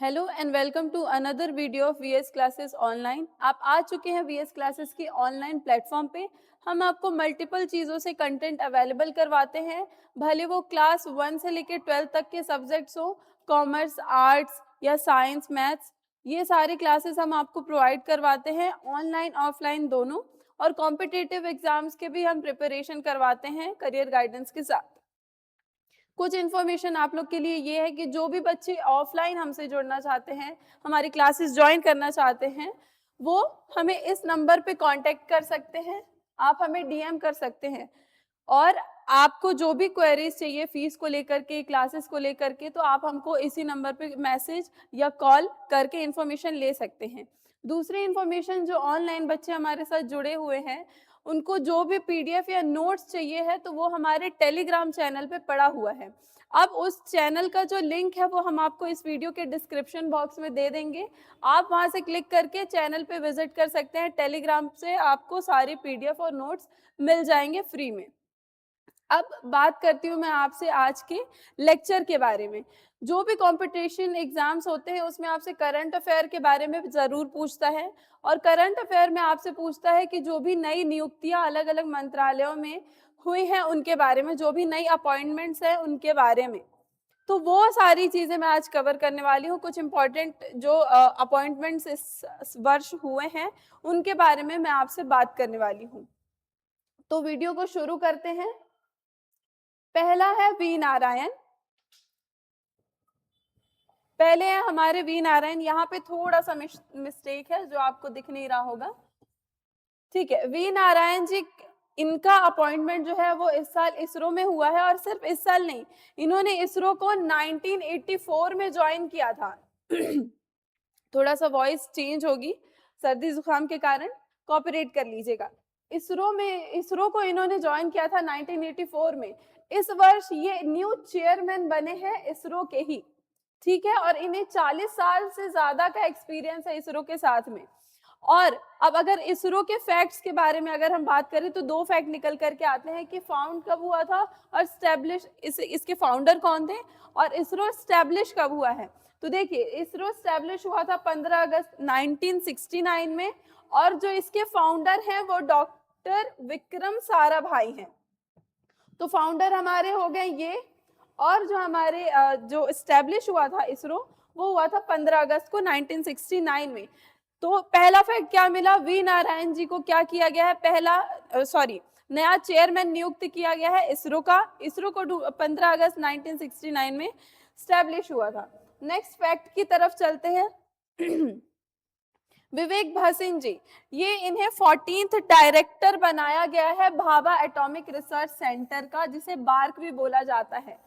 Hello and welcome to another video of VS classes online. आप आ चुके हैं वीएस क्लासेस की ऑनलाइन प्लेटफॉर्म पे। हम आपको मल्टीपल चीज़ों से कंटेंट अवेलेबल करवाते हैं, भले वो क्लास 1 से लेकर 12 तक के सब्जेक्ट्स हो, कॉमर्स, आर्ट्स या साइंस, मैथ्स। ये सारी क्लासेस हम आपको प्रोवाइड करवाते हैं ऑनलाइन ऑफलाइन दोनों। और कॉम्पिटिटिव एग्जाम्स के भी हम प्रिपरेशन करवाते हैं करियर गाइडेंस के साथ। कुछ इन्फॉर्मेशन आप लोग के लिए ये है कि जो भी बच्चे ऑफलाइन हमसे जुड़ना चाहते हैं, हमारी क्लासेस ज्वाइन करना चाहते हैं, वो हमें इस नंबर पे कांटेक्ट कर सकते हैं। आप हमें डीएम कर सकते हैं और आपको जो भी क्वेरीज चाहिए फीस को लेकर के, क्लासेस को लेकर के, तो आप हमको इसी नंबर पे मैसेज या कॉल करके इन्फॉर्मेशन ले सकते हैं। दूसरी इन्फॉर्मेशन, जो ऑनलाइन बच्चे हमारे साथ जुड़े हुए हैं, उनको जो भी पीडीएफ या नोट्स चाहिए है तो वो हमारे टेलीग्राम चैनल पे पड़ा हुआ है। अब उस चैनल का जो लिंक है वो हम आपको इस वीडियो के डिस्क्रिप्शन बॉक्स में दे देंगे। आप वहां से क्लिक करके चैनल पे विजिट कर सकते हैं। टेलीग्राम से आपको सारे पीडीएफ और नोट्स मिल जाएंगे फ्री में। अब बात करती हूँ मैं आपसे आज के लेक्चर के बारे में। जो भी कंपटीशन एग्जाम्स होते हैं उसमें आपसे करंट अफेयर के बारे में जरूर पूछता है, और करंट अफेयर में आपसे पूछता है कि जो भी नई नियुक्तियां अलग अलग मंत्रालयों में हुई हैं उनके बारे में, जो भी नई अपॉइंटमेंट्स हैं उनके बारे में। तो वो सारी चीजें मैं आज कवर करने वाली हूँ। कुछ इंपॉर्टेंट जो अपॉइंटमेंट्स इस वर्ष हुए हैं उनके बारे में मैं आपसे बात करने वाली हूँ। तो वीडियो को शुरू करते हैं। पहला है वी नारायण। पहले है हमारे वी नारायण। यहाँ पे थोड़ा सा मिस्टेक है जो आपको दिख नहीं रहा होगा। ठीक है, वी नारायण जी, इनका अपॉइंटमेंट जो है वो इस साल इसरो में हुआ है, और सिर्फ इस साल नहीं, इन्होंने इसरो को 1984 में ज्वाइन किया था। थोड़ा सा वॉइस चेंज होगी सर्दी जुकाम के कारण, कॉपरेट कर लीजिएगा। इसरो को इन्होंने ज्वाइन किया था 1984 में। इस वर्ष ये न्यू चेयरमैन बने हैं इसरो के ही। ठीक है, और इन्हें 40 साल से ज्यादा का एक्सपीरियंस है इसरो के साथ में। और अब अगर इसरो के फैक्ट्स के बारे में अगर हम बात करें तो दो फैक्ट निकल करके आते हैं कि फाउंड कब हुआ था और स्टैब्लिश इसके फाउंडर कौन थे, और इसरो स्टैब्लिश कब हुआ है। तो देखिए, इसरो स्टैब्लिश हुआ था 15 अगस्त 1969 में, और जो इसके फाउंडर हैं वो डॉक्टर विक्रम साराभाई हैं। तो फाउंडर हमारे हो गए ये, और जो हमारे जो स्टैब्लिश हुआ था इसरो, वो हुआ था 15 अगस्त को 1969 में। तो पहला फैक्ट क्या मिला, वी नारायण जी को क्या किया गया है, नया चेयरमैन नियुक्त किया गया है इसरो का। इसरो को 15 अगस्त 1969 में स्टैब्लिश हुआ था। नेक्स्ट फैक्ट की तरफ चलते हैं। विवेक भासिन जी, ये इन्हें 14th डायरेक्टर बनाया गया है भाभा एटॉमिक रिसर्च सेंटर का, जिसे बार्क भी बोला जाता है।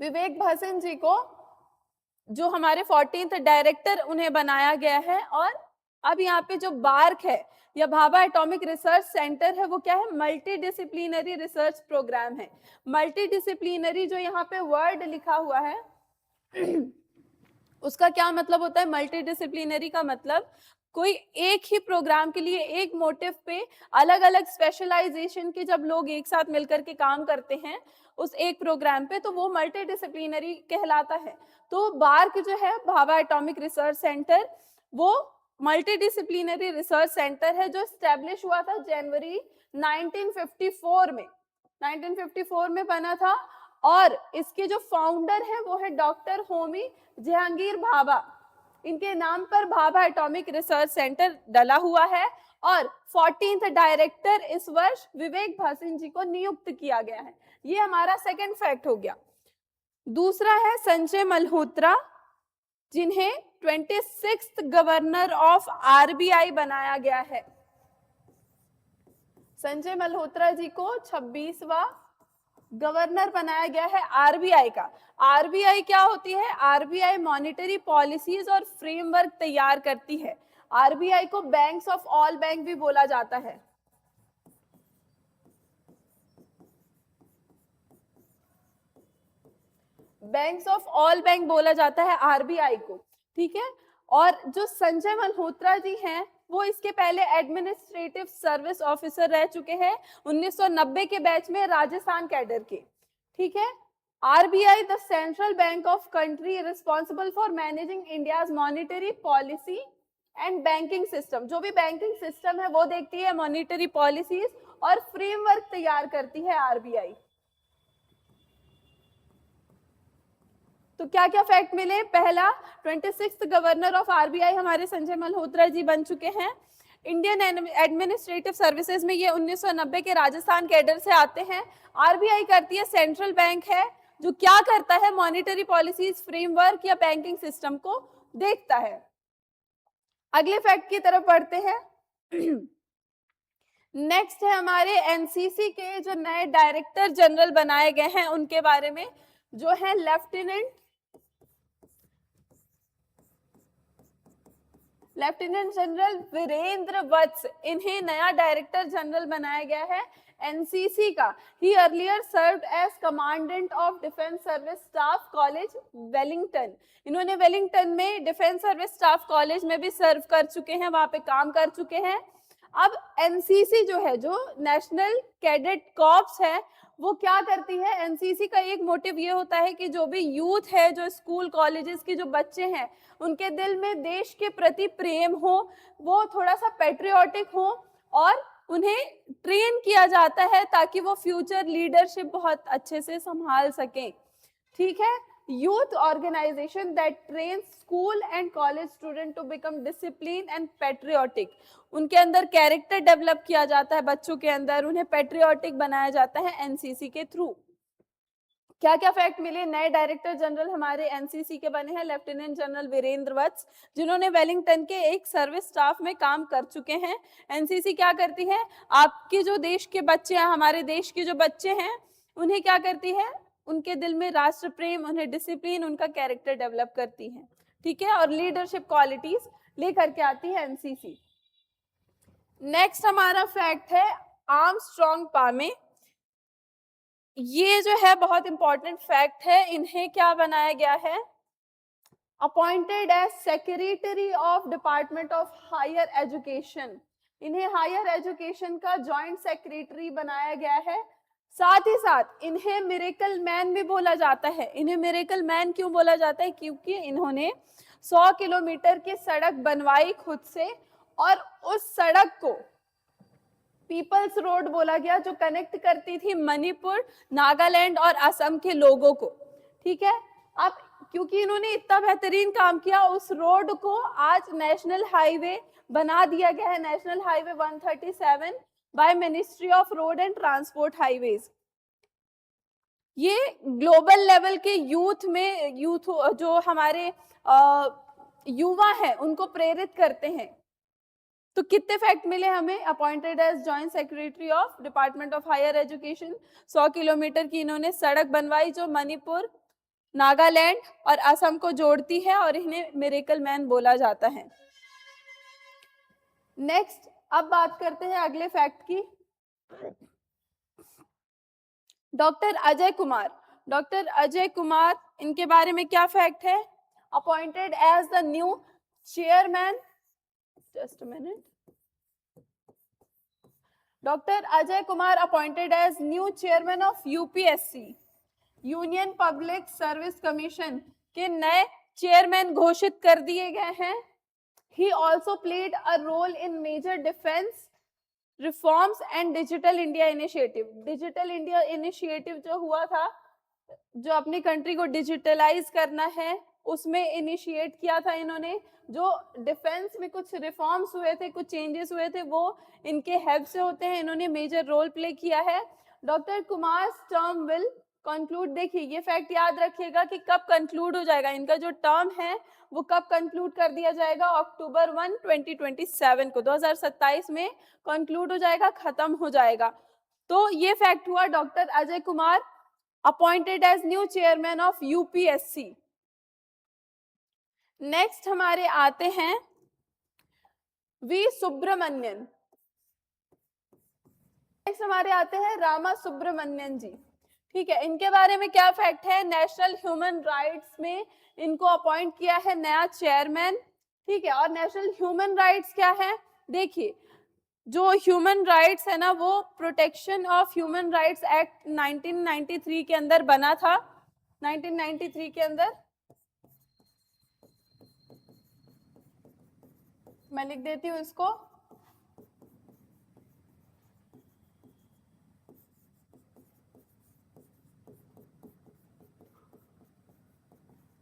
विवेक भासिन जी को जो हमारे 14th डायरेक्टर उन्हें बनाया गया है। और अब यहाँ पे जो बार्क है या भाभा एटॉमिक रिसर्च सेंटर है, वो क्या है, मल्टी डिसिप्लिनरी रिसर्च प्रोग्राम है। मल्टी डिसिप्लिनरी जो यहाँ पे वर्ड लिखा हुआ है उसका क्या मतलब होता है। मल्टी डिसिप्लिनरी का मतलब कोई एक ही प्रोग्राम के लिए, एक मोटिव पे अलग अलग स्पेशलाइजेशन के जब लोग एक साथ मिलकर के काम करते हैं उस एक प्रोग्राम पे, तो वो मल्टी डिसिप्लिनरी कहलाता है। तो बार्क जो है, भाभा एटॉमिक रिसर्च सेंटर, वो मल्टी डिसिप्लिनरी रिसर्च सेंटर है जो स्टैब्लिश हुआ था जनवरी 1954 में। 1954 में बना था, और इसके जो फाउंडर हैं वो है डॉक्टर होमी जहांगीर भाभा। इनके नाम पर भाभा एटॉमिक रिसर्च सेंटर डला हुआ है, और 14th डायरेक्टर इस वर्ष विवेक भासिन जी को नियुक्त किया गया है। ये हमारा सेकंड फैक्ट हो गया। दूसरा है संजय मल्होत्रा, जिन्हें 26th गवर्नर ऑफ आरबीआई बनाया गया है। संजय मल्होत्रा जी को 26वां गवर्नर बनाया गया है आरबीआई का। आरबीआई क्या होती है, आरबीआई मॉनेटरी पॉलिसीज और फ्रेमवर्क तैयार करती है। आरबीआई को बैंक्स ऑफ ऑल बैंक भी बोला जाता है। बैंक्स ऑफ ऑल बैंक बोला जाता है आरबीआई को। ठीक है, और जो संजय मल्होत्रा जी हैं वो इसके पहले एडमिनिस्ट्रेटिव सर्विस ऑफिसर रह चुके हैं 1990 के बैच में राजस्थान कैडर के। ठीक है, RBI, the central bank of country responsible for managing India's monetary policy and banking system. जो भी बैंकिंग सिस्टम है वो देखती है, मॉनिटरी पॉलिसीज और फ्रेमवर्क तैयार करती है RBI. तो क्या क्या फैक्ट मिले? पहला, 26th गवर्नर ऑफ RBI हमारे संजय मल्होत्रा जी बन चुके हैं. इंडियन एडमिनिस्ट्रेटिव सर्विसेज में ये 1990 के राजस्थान कैडर से आते हैं. RBI करती है, सेंट्रल बैंक है जो क्या करता है, मॉनिटरी पॉलिसीज, फ्रेमवर्क या बैंकिंग सिस्टम को देखता है. अगले फैक्ट की तरफ बढ़ते हैं. नेक्स्ट है हमारे एनसीसी के जो नए डायरेक्टर जनरल बनाए गए हैं उनके बारे में, जो है लेफ्टिनेंट जनरल वीरेंद्र वत्स. इन्हें नया डायरेक्टर जनरल बनाया गया है एनसीसी का. He earlier served as commandant of defence service staff college Wellington. इन्होंने वेलिंगटन में डिफेंस सर्विस स्टाफ कॉलेज में भी सर्व कर चुके हैं, वहां पे काम कर चुके हैं. अब एनसीसी जो है, जो नेशनल कैडेट कॉर्प्स है, वो क्या करती है? एनसीसी का एक मोटिव ये होता है कि जो भी यूथ है, जो स्कूल कॉलेजेस के जो बच्चे हैं, उनके दिल में देश के प्रति प्रेम हो, वो थोड़ा सा पेट्रियोटिक हो, और उन्हें ट्रेन किया जाता है ताकि वो फ्यूचर लीडरशिप बहुत अच्छे से संभाल सकें. ठीक है. youth organization that trains school and college student to become disciplined and patriotic. उनके अंदर कैरेक्टर डेवलप किया जाता है, बच्चों के अंदर उन्हें पेट्रियोटिक बनाया जाता है एनसीसी के थ्रू. क्या क्या फैक्ट मिले? नए डायरेक्टर जनरल हमारे एनसीसी के बने हैं लेफ्टिनेंट जनरल वीरेंद्र वत्स, जिन्होंने वेलिंगटन के एक सर्विस स्टाफ में काम कर चुके हैं. एनसीसी क्या करती है? आपके जो देश के बच्चे हैं, हमारे देश के जो बच्चे हैं, उन्हें क्या करती है? उनके दिल में राष्ट्र प्रेम, उन्हें डिसिप्लिन, उनका कैरेक्टर डेवलप करती है. ठीक है. और लीडरशिप क्वालिटीज लेकर के आती है एनसीसी. नेक्स्ट हमारा फैक्ट है आर्मस्ट्रॉन्ग पामे. ये जो है बहुत इंपॉर्टेंट फैक्ट है. इन्हें क्या बनाया गया है? Appointed as secretary of department of higher education. इन्हें हायर एजुकेशन का जॉइंट सेक्रेटरी बनाया गया है. साथ ही साथ इन्हें मिरेकल मैन भी बोला जाता है. इन्हें मिरेकल मैन क्यों बोला जाता है? क्योंकि इन्होंने 100 किलोमीटर की सड़क बनवाई खुद से, और उस सड़क को पीपल्स रोड बोला गया, जो कनेक्ट करती थी मणिपुर, नागालैंड और असम के लोगों को. ठीक है. अब क्योंकि इन्होंने इतना बेहतरीन काम किया, उस रोड को आज नेशनल हाईवे बना दिया गया है, national highway 137 by ministry of road and transport highways. ये ग्लोबल लेवल के यूथ में, यूथ जो हमारे युवा है, उनको प्रेरित करते हैं. तो कितने फैक्ट मिले हमें? Appointed as joint secretary of department of higher education, 100 kilometre की इन्होंने सड़क बनवाई जो मणिपुर, नागालैंड और असम को जोड़ती है, और इन्हें मिरेकल मैन बोला जाता है. नेक्स्ट, अब बात करते हैं अगले फैक्ट की. डॉक्टर अजय कुमार. डॉक्टर अजय कुमार, इनके बारे में क्या फैक्ट है? Appointed as the new chairman, just a minute. Dr. Ajay Kumar appointed as new chairman of UPSC, Union Public Service Commission के नए चेयरमैन घोषित कर दिए गए हैं. He also played a role in major defense reforms and Digital India Initiative. Digital India Initiative जो हुआ था, जो अपनी कंट्री को डिजिटलाइज करना है, उसमें इनिशिएट किया था इन्होंने. जो डिफेंस में कुछ रिफॉर्म्स हुए थे, कुछ चेंजेस हुए थे, वो इनके हेल्प से होते हैं. इन्होंने मेजर रोल प्ले किया है. Doctor Kumar term will conclude. देखिए, ये फैक्ट याद रखिएगा कि कब कंक्लूड हो जाएगा, इनका जो टर्म है वो कब कंक्लूड कर दिया जाएगा? अक्टूबर 1, 2027 को, 2027 में कंक्लूड हो जाएगा, खत्म हो जाएगा. तो ये फैक्ट हुआ. Doctor Ajay Kumar appointed as new chairman of UPSC. Next हमारे आते हैं वी सुब्रमण्यन. नेक्स्ट हमारे आते हैं रामा सुब्रमण्यन जी. ठीक है. इनके बारे में क्या फैक्ट है? नेशनल ह्यूमन राइट्स में इनको अपॉइंट किया है नया चेयरमैन. ठीक है. और नेशनल ह्यूमन राइट्स क्या है? देखिए, जो ह्यूमन राइट्स है ना, वो protection of human rights act 1993 के अंदर बना था. 1993 के अंदर मैं लिख देती हूँ इसको।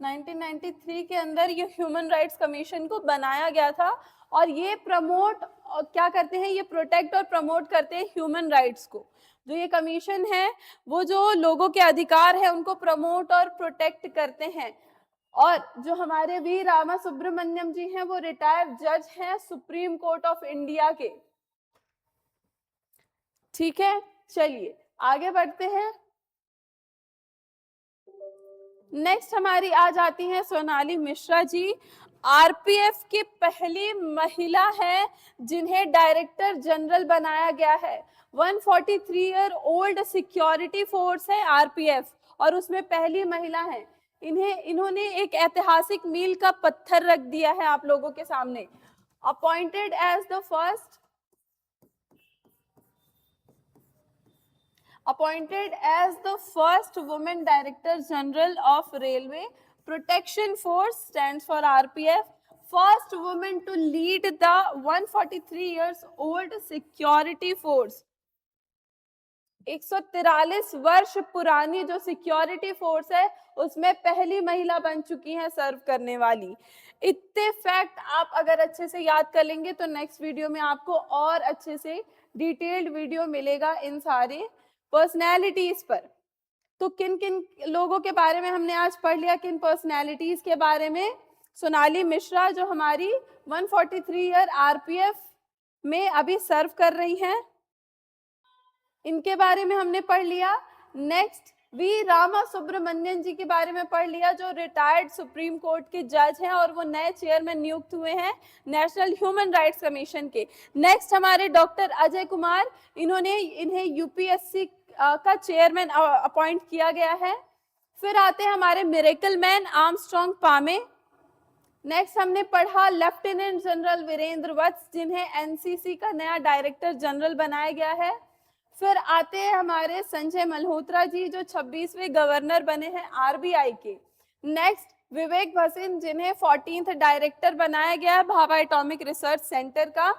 (1993) के अंदर ये ह्यूमन राइट्स कमीशन को बनाया गया था और ये प्रमोट क्या करते हैं, ये प्रोटेक्ट और प्रमोट करते हैं ह्यूमन राइट्स को। जो ये कमीशन है वो जो लोगों के अधिकार है उनको प्रमोट और प्रोटेक्ट करते हैं। और जो हमारे वी रामा सुब्रमण्यम जी हैं वो रिटायर्ड जज हैं सुप्रीम कोर्ट ऑफ इंडिया के। ठीक है, चलिए आगे बढ़ते हैं। नेक्स्ट हमारी आ जाती हैं सोनाली मिश्रा जी। आरपीएफ की पहली महिला है जिन्हें डायरेक्टर जनरल बनाया गया है। 143 ईयर ओल्ड सिक्योरिटी फोर्स है आरपीएफ और उसमें पहली महिला है। इन्होंने एक ऐतिहासिक मील का पत्थर रख दिया है आप लोगों के सामने। Appointed as the first appointed as the first woman director general of railway protection force stands for rpf, first woman to lead the 143 years old security force। 143 वर्ष पुरानी जो सिक्योरिटी फोर्स है उसमें पहली महिला बन चुकी है सर्व करने वाली। इतने फैक्ट आप अगर अच्छे से याद कर लेंगे तो नेक्स्ट वीडियो में आपको और अच्छे से डिटेल्ड वीडियो मिलेगा इन सारे पर्सनैलिटीज पर। तो किन किन लोगों के बारे में हमने आज पढ़ लिया, किन पर्सनैलिटीज के बारे में? सोनाली मिश्रा जो हमारी 143 ईयर आरपीएफ में अभी सर्व कर रही हैं, इनके बारे में हमने पढ़ लिया। नेक्स्ट वी रामा सुब्रमण्यम जी के बारे में पढ़ लिया जो रिटायर्ड सुप्रीम कोर्ट के जज हैं और वो नए चेयरमैन नियुक्त हुए हैं नेशनल ह्यूमन राइट्स कमीशन के। नेक्स्ट हमारे डॉक्टर अजय कुमार, इन्हें यूपीएससी का चेयरमैन अपॉइंट किया गया है। फिर आते हैं हमारे मिरेकल मैन आर्मस्ट्रॉन्ग पामे। नेक्स्ट हमने पढ़ा लेफ्टिनेंट जनरल वीरेंद्र वत्स जिन्हें एनसीसी का नया डायरेक्टर जनरल बनाया गया है। फिर आते हैं हमारे संजय मल्होत्रा जी जो 26वें गवर्नर बने हैं आरबीआई के। नेक्स्ट विवेक भसीन जिन्हें 14th डायरेक्टर बनाया गया है भाभा एटॉमिक रिसर्च सेंटर का।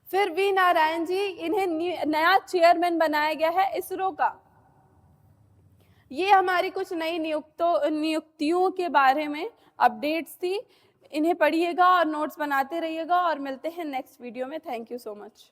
फिर वी नारायण जी, इन्हें नया चेयरमैन बनाया गया है इसरो का। ये हमारी कुछ नई नियुक्तियों के बारे में अपडेट्स थी। इन्हें पढ़िएगा और नोट्स बनाते रहिएगा और मिलते हैं नेक्स्ट वीडियो में। Thank you so much.